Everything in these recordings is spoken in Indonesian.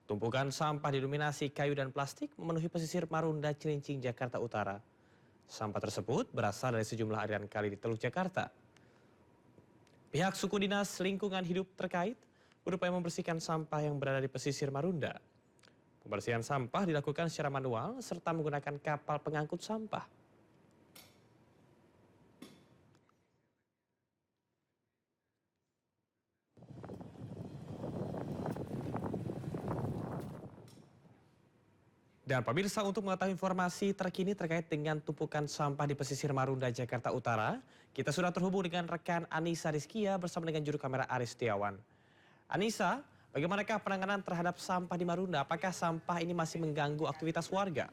Tumpukan sampah didominasi kayu dan plastik memenuhi pesisir Marunda, Cilincing, Jakarta Utara. Sampah tersebut berasal dari sejumlah aliran kali di Teluk Jakarta. Pihak suku dinas lingkungan hidup terkait berupaya membersihkan sampah yang berada di pesisir Marunda. Pembersihan sampah dilakukan secara manual serta menggunakan kapal pengangkut sampah. Dan pemirsa, untuk mengetahui informasi terkini terkait dengan tumpukan sampah di pesisir Marunda, Jakarta Utara, kita sudah terhubung dengan rekan Anissa Rizkia bersama dengan juru kamera Aris Setiawan. Anissa, bagaimanakah penanganan terhadap sampah di Marunda? Apakah sampah ini masih mengganggu aktivitas warga?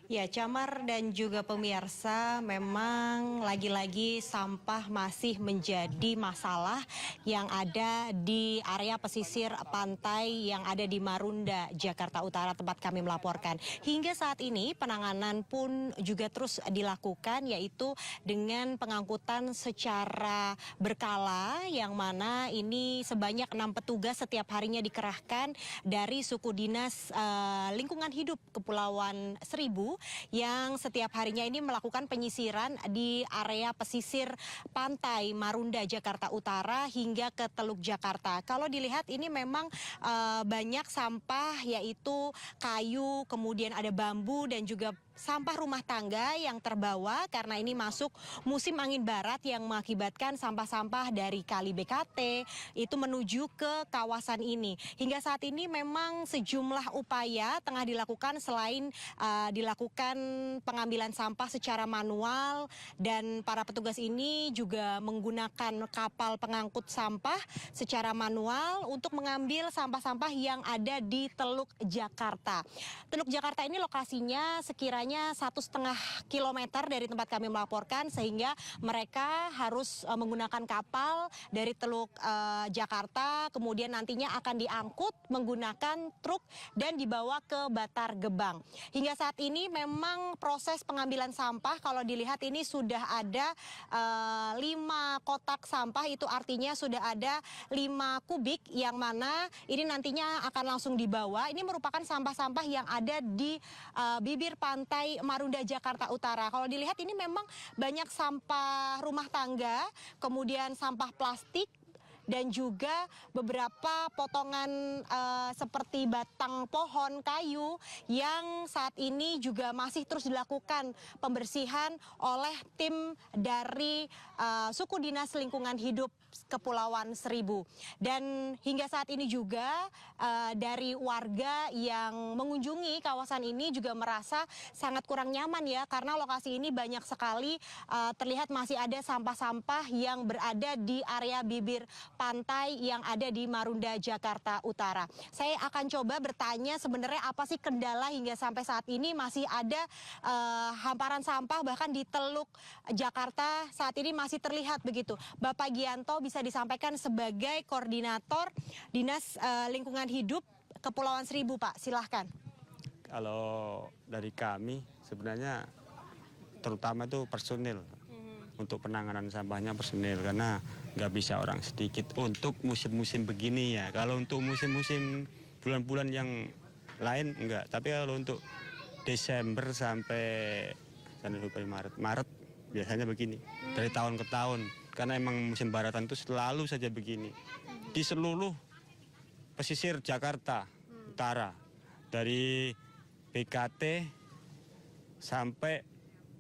Ya, Camar dan juga pemirsa, memang lagi-lagi sampah masih menjadi masalah yang ada di area pesisir pantai yang ada di Marunda, Jakarta Utara, tempat kami melaporkan. Hingga saat ini penanganan pun juga terus dilakukan, yaitu dengan pengangkutan secara berkala, yang mana ini sebanyak 6 petugas setiap harinya dikerahkan dari suku dinas lingkungan hidup Kepulauan Seribu, yang setiap harinya ini melakukan penyisiran di area pesisir pantai Marunda, Jakarta Utara hingga ke Teluk Jakarta. Kalau dilihat ini memang banyak sampah, yaitu kayu, kemudian ada bambu dan juga sampah rumah tangga yang terbawa karena ini masuk musim angin barat yang mengakibatkan sampah-sampah dari Kali BKT itu menuju ke kawasan ini. Hingga saat ini memang sejumlah upaya tengah dilakukan selain dilakukan pengambilan sampah secara manual, dan para petugas ini juga menggunakan kapal pengangkut sampah secara manual untuk mengambil sampah-sampah yang ada di Teluk Jakarta. Teluk Jakarta ini lokasinya sekiranya 1,5 kilometer dari tempat kami melaporkan, sehingga mereka harus menggunakan kapal dari Teluk Jakarta, kemudian nantinya akan diangkut menggunakan truk dan dibawa ke Bantar Gebang. Hingga saat ini memang proses pengambilan sampah, kalau dilihat ini sudah ada 5 kotak sampah, itu artinya sudah ada 5 kubik yang mana ini nantinya akan langsung dibawa. Ini merupakan sampah-sampah yang ada di bibir pantai Marunda, Jakarta Utara. Kalau dilihat ini memang banyak sampah rumah tangga, kemudian sampah plastik, dan juga beberapa potongan seperti batang pohon, kayu, yang saat ini juga masih terus dilakukan pembersihan oleh tim dari suku dinas lingkungan hidup Kepulauan Seribu. Dan hingga saat ini juga dari warga yang mengunjungi kawasan ini juga merasa sangat kurang nyaman ya, karena lokasi ini banyak sekali terlihat masih ada sampah-sampah yang berada di area bibir pantai yang ada di Marunda, Jakarta Utara. Saya akan coba bertanya sebenarnya apa sih kendala hingga sampai saat ini masih ada hamparan sampah bahkan di Teluk Jakarta saat ini masih terlihat begitu. Bapak Gianto, bisa disampaikan sebagai koordinator Dinas Lingkungan Hidup Kepulauan Seribu, Pak. Silahkan. Kalau dari kami sebenarnya terutama itu personil. Untuk penanganan sampahnya personil, karena nggak bisa orang sedikit untuk musim-musim begini ya. Kalau untuk musim-musim bulan-bulan yang lain enggak, tapi kalau untuk Desember sampai Maret biasanya begini dari tahun ke tahun, karena emang musim baratan itu selalu saja begini di seluruh pesisir Jakarta Utara, dari BKT sampai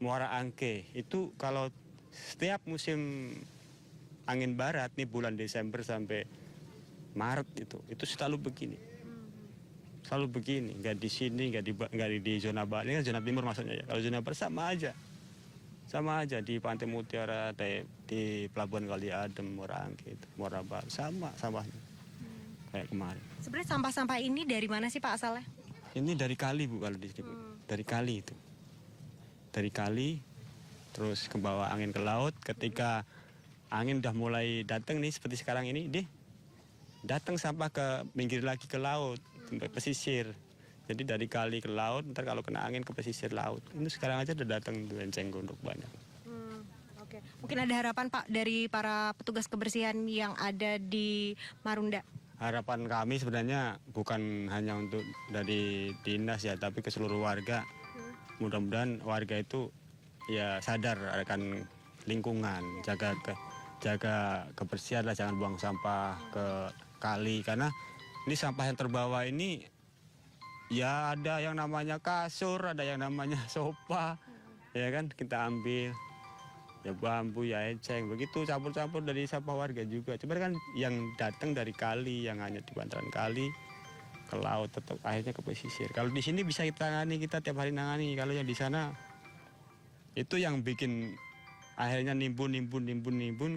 Muara Angke. Itu kalau setiap musim angin barat nih bulan Desember sampai Maret itu selalu begini. Selalu begini, nggak di sini, nggak di zona barat. Ini kan zona timur maksudnya ya. Kalau zona barat sama aja. Sama aja di Pantai Mutiara, di Pelabuhan Kali Adem, Muara Angke, Muara Baru, sama sampahnya. Kayak kemarin. Sebenarnya sampah-sampah ini dari mana sih Pak asalnya? Ini dari kali Bu, kalau di sini. Dari kali itu. Dari kali, terus ke bawah angin ke laut. Ketika angin udah mulai datang nih seperti sekarang ini, datang sampah ke minggir lagi ke laut, sampai pesisir. Jadi dari kali ke laut, ntar kalau kena angin ke pesisir laut. Ini sekarang aja udah datang enceng gondok banyak. Oke. Oke. Mungkin ada harapan Pak dari para petugas kebersihan yang ada di Marunda? Harapan kami sebenarnya bukan hanya untuk dari dinas ya, tapi ke seluruh warga. Mudah-mudahan warga itu ya sadar akan lingkungan, jaga kebersihan lah, jangan buang sampah ke kali, karena ini sampah yang terbawa ini ya ada yang namanya kasur, ada yang namanya sofa, ya kan kita ambil. Ya bambu, ya eceng, begitu campur-campur dari sampah warga juga. Cuma kan yang datang dari kali, yang hanya di bantaran kali ke laut, tetap akhirnya ke pesisir. Kalau di sini bisa kita tangani, kita tiap hari nangani. Kalau yang di sana itu yang bikin akhirnya nimbun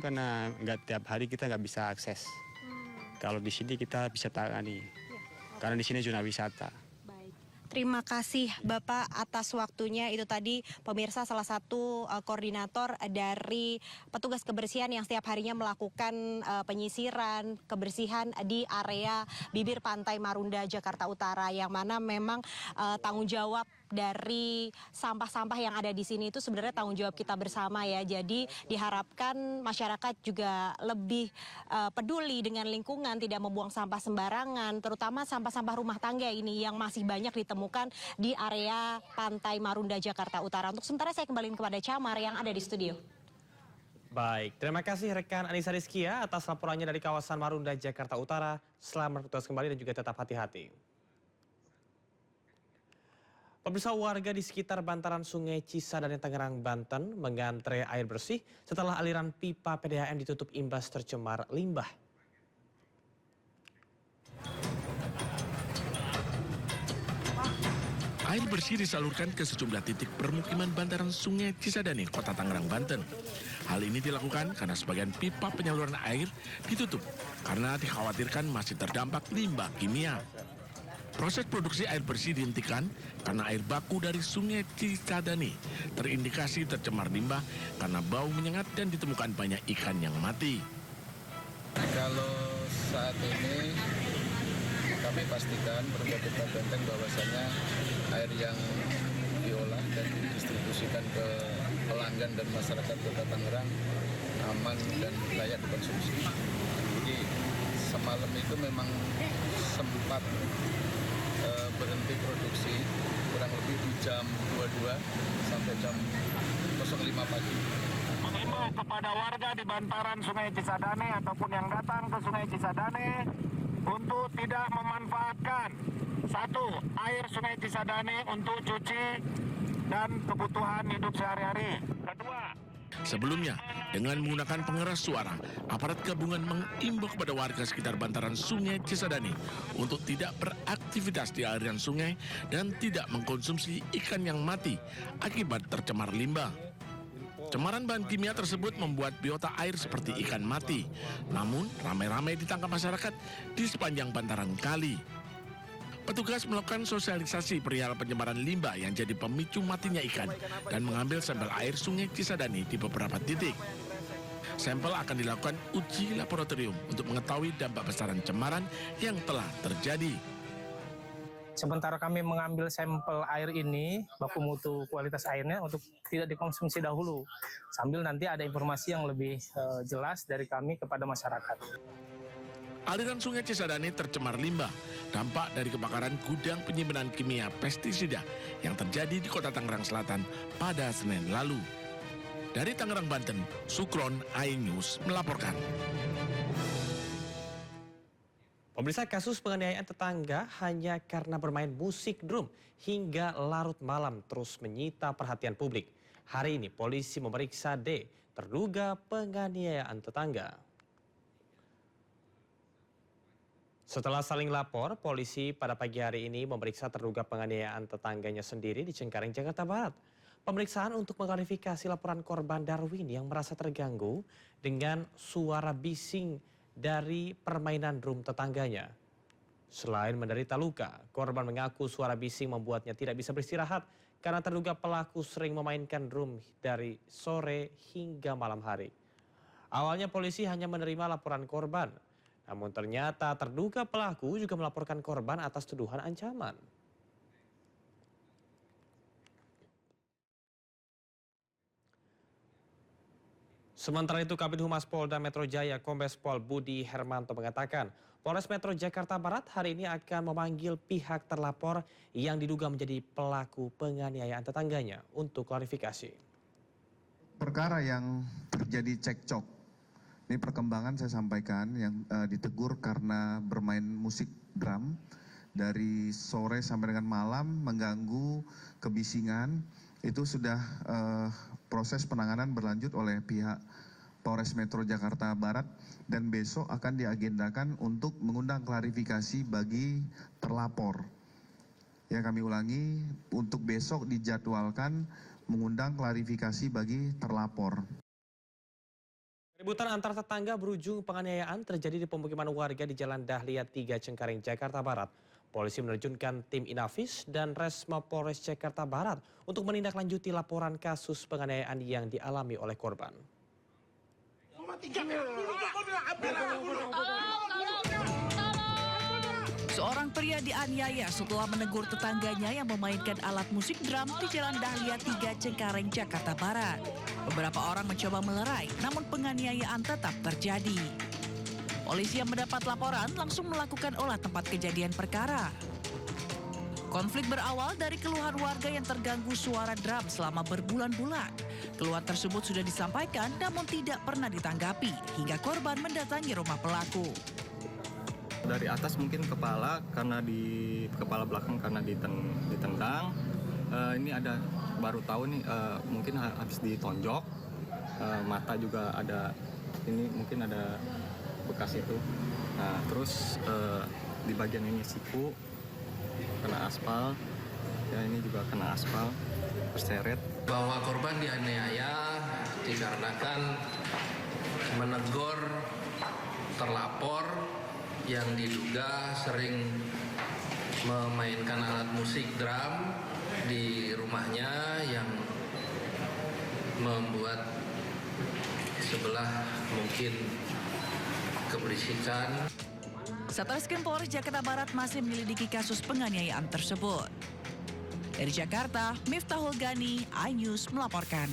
karena nggak tiap hari kita nggak bisa akses. Kalau di sini kita bisa tangani, karena di sini zona wisata. Terima kasih Bapak atas waktunya. Itu tadi pemirsa salah satu koordinator dari petugas kebersihan yang setiap harinya melakukan penyisiran, kebersihan di area bibir pantai Marunda, Jakarta Utara, yang mana memang tanggung jawab dari sampah-sampah yang ada di sini itu sebenarnya tanggung jawab kita bersama ya. Jadi diharapkan masyarakat juga lebih peduli dengan lingkungan, tidak membuang sampah sembarangan, terutama sampah-sampah rumah tangga ini yang masih banyak ditemukan di area pantai Marunda, Jakarta Utara. Untuk sementara saya kembali kepada Camar yang ada di studio. Baik, terima kasih rekan Anissa Rizkia atas laporannya dari kawasan Marunda, Jakarta Utara. Selamat bertugas kembali dan juga tetap hati-hati. Pemirsa, warga di sekitar bantaran Sungai Cisadane, Tangerang, Banten mengantre air bersih setelah aliran pipa PDAM ditutup imbas tercemar limbah. Air bersih disalurkan ke sejumlah titik permukiman bantaran Sungai Cisadane, Kota Tangerang, Banten. Hal ini dilakukan karena sebagian pipa penyaluran air ditutup karena dikhawatirkan masih terdampak limbah kimia. Proses produksi air bersih dihentikan karena air baku dari Sungai Cisadane terindikasi tercemar limbah karena bau menyengat dan ditemukan banyak ikan yang mati. Kalau saat ini kami pastikan Perumda Benteng bahwasannya air yang diolah dan didistribusikan ke pelanggan dan masyarakat Kota Tangerang aman dan layak dikonsumsi. Jadi semalam itu memang sempat berhenti produksi kurang lebih di jam 22 sampai jam 05 pagi. Mengimbau kepada warga di bantaran Sungai Cisadane ataupun yang datang ke Sungai Cisadane untuk tidak memanfaatkan air Sungai Cisadane untuk cuci dan kebutuhan hidup sehari-hari. Kedua, sebelumnya, dengan menggunakan pengeras suara, aparat gabungan mengimbau kepada warga sekitar bantaran Sungai Cisadane untuk tidak beraktivitas di aliran sungai dan tidak mengkonsumsi ikan yang mati akibat tercemar limbah. Cemaran bahan kimia tersebut membuat biota air seperti ikan mati, namun ramai-ramai ditangkap masyarakat di sepanjang bantaran kali. Petugas melakukan sosialisasi perihal penyebaran limbah yang jadi pemicu matinya ikan dan mengambil sampel air Sungai Cisadane di beberapa titik. Sampel akan dilakukan uji laboratorium untuk mengetahui dampak besaran cemaran yang telah terjadi. Sementara kami mengambil sampel air ini, baku mutu kualitas airnya untuk tidak dikonsumsi dahulu, sambil nanti ada informasi yang lebih jelas dari kami kepada masyarakat. Aliran Sungai Cisadane tercemar limbah, dampak dari kebakaran gudang penyimpanan kimia pestisida yang terjadi di Kota Tangerang Selatan pada Senin lalu. Dari Tangerang, Banten, Sukron, iNews melaporkan. Pemirsa, kasus penganiayaan tetangga hanya karena bermain musik drum hingga larut malam terus menyita perhatian publik. Hari ini polisi memeriksa D, terduga penganiayaan tetangga. Setelah saling lapor, polisi pada pagi hari ini memeriksa terduga penganiayaan tetangganya sendiri di Cengkareng, Jakarta Barat. Pemeriksaan untuk mengklarifikasi laporan korban Darwin yang merasa terganggu dengan suara bising dari permainan drum tetangganya. Selain menderita luka, korban mengaku suara bising membuatnya tidak bisa beristirahat karena terduga pelaku sering memainkan drum dari sore hingga malam hari. Awalnya polisi hanya menerima laporan korban, namun ternyata terduga pelaku juga melaporkan korban atas tuduhan ancaman. Sementara itu, Kabid Humas Polda Metro Jaya Kombes Pol Budi Hermanto mengatakan, Polres Metro Jakarta Barat hari ini akan memanggil pihak terlapor yang diduga menjadi pelaku penganiayaan tetangganya untuk klarifikasi. Perkara yang terjadi cekcok, ini perkembangan saya sampaikan yang ditegur karena bermain musik drum dari sore sampai dengan malam mengganggu kebisingan, itu sudah proses penanganan berlanjut oleh pihak Polres Metro Jakarta Barat dan besok akan diagendakan untuk mengundang klarifikasi bagi terlapor. Ya, kami ulangi, untuk besok dijadwalkan mengundang klarifikasi bagi terlapor. Keributan antar tetangga berujung penganiayaan terjadi di pemukiman warga di Jalan Dahlia 3 Cengkareng, Jakarta Barat. Polisi menerjunkan tim Inafis dan Resma Polres Jakarta Barat untuk menindaklanjuti laporan kasus penganiayaan yang dialami oleh korban. Seorang pria dianiaya setelah menegur tetangganya yang memainkan alat musik drum di Jalan Dahlia 3 Cengkareng, Jakarta Barat. Beberapa orang mencoba melerai, namun penganiayaan tetap terjadi. Polisi yang mendapat laporan langsung melakukan olah tempat kejadian perkara. Konflik berawal dari keluhan warga yang terganggu suara drum selama berbulan-bulan. Keluhan tersebut sudah disampaikan namun tidak pernah ditanggapi hingga korban mendatangi rumah pelaku. Dari atas mungkin kepala, karena di kepala belakang karena ditendang. Ini ada baru tahu nih mungkin habis ditonjok. Mata juga ada, ini mungkin ada bekas itu. Nah, terus di bagian ini siku kena aspal. Ya, ini juga kena aspal, terseret. Bahwa korban dianiaya dikarenakan menegur terlapor yang diduga sering memainkan alat musik drum di rumahnya yang membuat sebelah mungkin keberisikan. Satreskrim Polres Jakarta Barat masih menyelidiki kasus penganiayaan tersebut. Dari Jakarta, Miftahul Gani, iNews melaporkan.